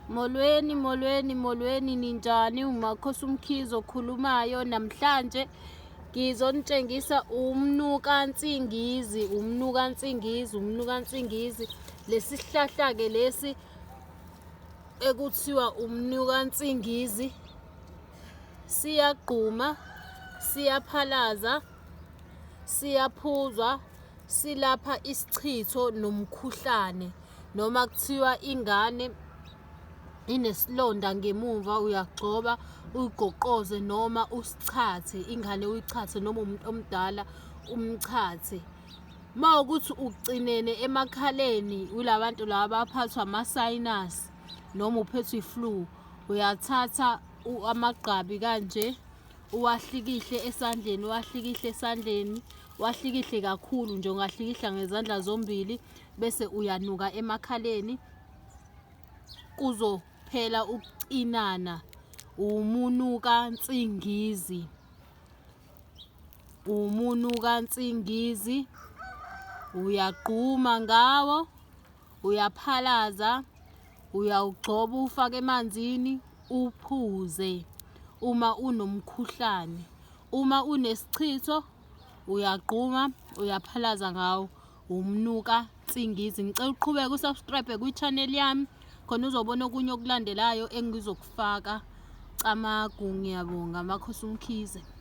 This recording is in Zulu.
Molweni ninjani? UMKhuhlane okhulumayo. Namhlanje ngizonitshengisa umnuka nsingizi. Lesi sihlahla ke lesi ekuthiwa umnuka nsingizi siyagquma, siyaphalaza, siyaphuzwa, silapha ischitho nomkhuhlane. Noma kuthiwa ingane inesilonda ngemuva, uyagcoba uyigoqoze noma usichathe, ingane uyichathe noma umuntu omdala umchathe. Mawukuthi ucinene emakhaleni, ulabantu laba abaphathwa ama-sinus noma uphethwe i-flu, uyathatha amagqabi kanje uwahlikihle esandleni, wahlikihle kakhulu nje, ungahlikihla ngezandla zombili bese uyanuka emakhaleni kuzophela ukucinana. Umunuka nsingizi, uyagquma ngawo, uyaphalaza, uyawugcoba ufake emanzini uphuze uma unomkhuhlane. Uma unesichitho uyagquma, uyaphalaza ngawo, umnuka nsingizi. Ngicela uqhubeke usubscribe kwi-channel yami khona uzobona okunye okulandelayo engizokufaka. Camagu, ngiyabonga MKhuhlane.